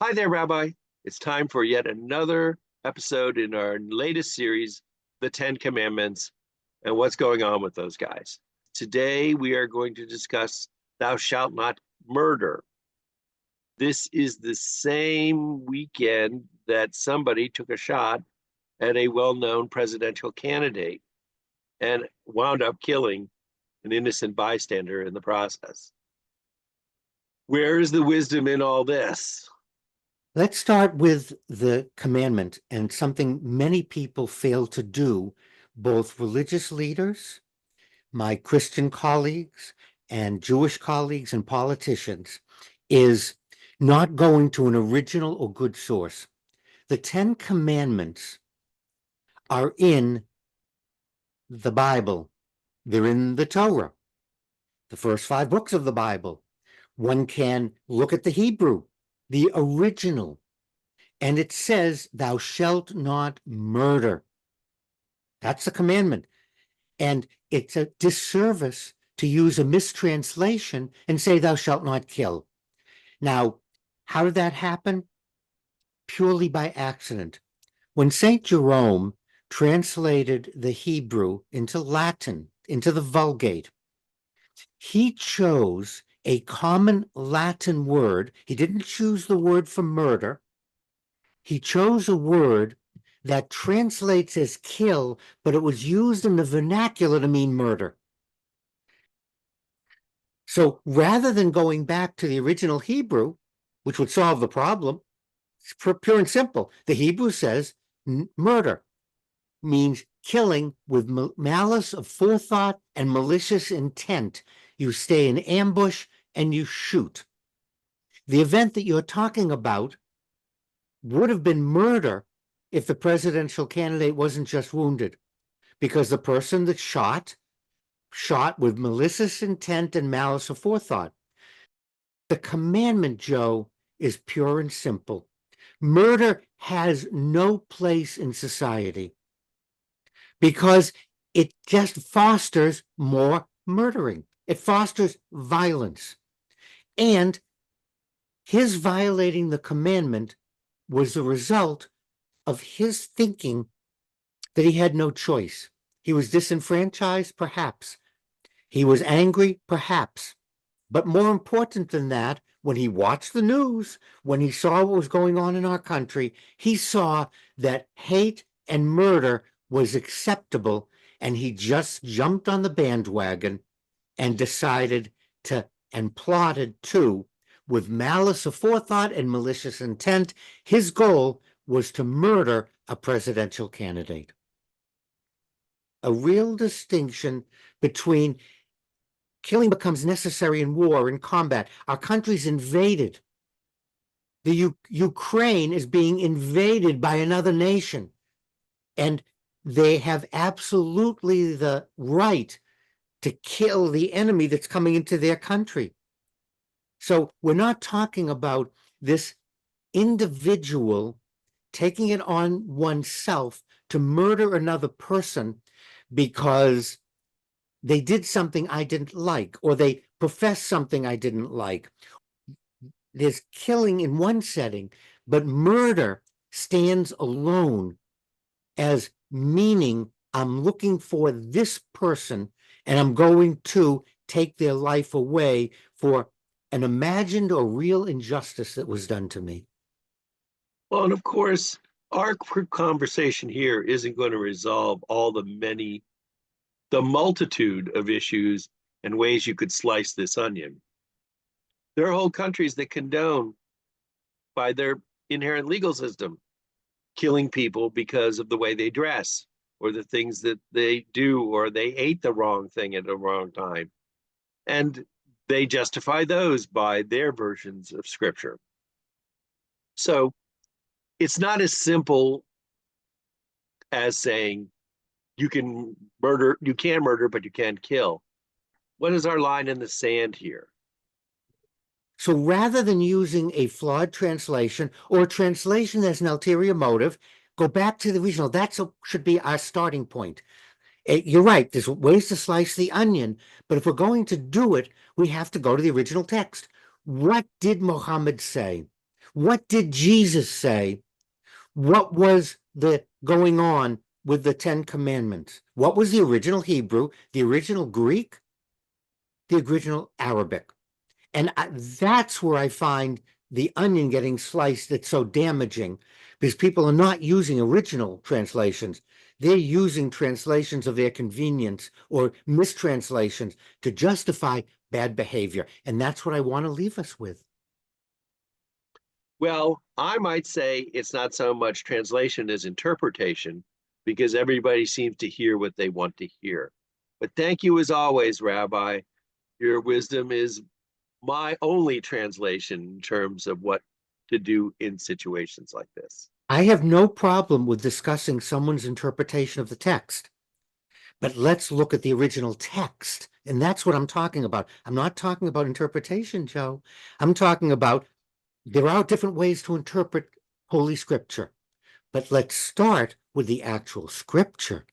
Hi there, Rabbi. It's time for yet another episode in our latest series, The Ten Commandments, and what's going on with those guys. Today, we are going to discuss Thou shalt not murder. This is the same weekend that somebody took a shot at a well known presidential candidate and wound up killing an innocent bystander in the process. Where is the wisdom in all this? Let's start with the commandment and something many people fail to do, both religious leaders, my Christian colleagues, and Jewish colleagues and politicians, is not going to an original or good source. The Ten Commandments are in the Bible. They're in the Torah, the first 5 books of the Bible. One can look at the Hebrew, the original. And it says, thou shalt not murder. That's a commandment. And it's a disservice to use a mistranslation and say, thou shalt not kill. Now, how did that happen? Purely by accident. When St. Jerome translated the Hebrew into Latin, into the Vulgate, he chose a common Latin word. He didn't choose the word for murder. He chose a word that translates as kill, but it was used in the vernacular to mean murder. So rather than going back to the original Hebrew, which would solve the problem, it's pure and simple. The Hebrew says murder means killing with malice of forethought and malicious intent. You stay in ambush and you shoot. The event that you're talking about would have been murder if the presidential candidate wasn't just wounded, because the person that shot with malicious intent and malice of forethought. The commandment, Joe, is pure and simple. Murder has no place in society because it just fosters more murdering. It fosters violence. And his violating the commandment was the result of his thinking that he had no choice. He was disenfranchised, perhaps. He was angry, perhaps. But more important than that, when he watched the news, when he saw what was going on in our country, he saw that hate and murder was acceptable, and he just jumped on the bandwagon and decided to, and plotted to, with malice of forethought and malicious intent. His goal was to murder a presidential candidate. A real distinction between killing becomes necessary in war, in combat. Our country's invaded. The Ukraine is being invaded by another nation, and they have absolutely the right to kill the enemy that's coming into their country. So we're not talking about this individual taking it on oneself to murder another person because they did something I didn't like, or they professed something I didn't like. There's killing in one setting, but murder stands alone as meaning I'm looking for this person and I'm going to take their life away for an imagined or real injustice that was done to me. Well, and of course, our conversation here isn't going to resolve all the multitude of issues and ways you could slice this onion. There are whole countries that condone, by their inherent legal system, killing people because of the way they dress or the things that they do, or they ate the wrong thing at the wrong time. And they justify those by their versions of scripture. So it's not as simple as saying you can murder, but you can't kill. What is our line in the sand here? So rather than using a flawed translation or a translation that's an ulterior motive, go back to the original. Should be our starting point. You're right, there's ways to slice the onion, but if we're going to do it, we have to go to the original text. What did Muhammad say? What did Jesus say? What was the going on with the Ten Commandments? What was the original Hebrew, the original Greek, the original Arabic? And that's where I find the onion getting sliced that's so damaging, because people are not using original translations. They're using translations of their convenience or mistranslations to justify bad behavior. And that's what I want to leave us with. Well, I might say it's not so much translation as interpretation because everybody seems to hear what they want to hear. But thank you as always, Rabbi. Your wisdom is my only translation in terms of what to do in situations like this. I have no problem with discussing someone's interpretation of the text, but let's look at the original text. And that's what I'm talking about. I'm not talking about interpretation, Joe. I'm talking about there are different ways to interpret Holy Scripture, but let's start with the actual Scripture.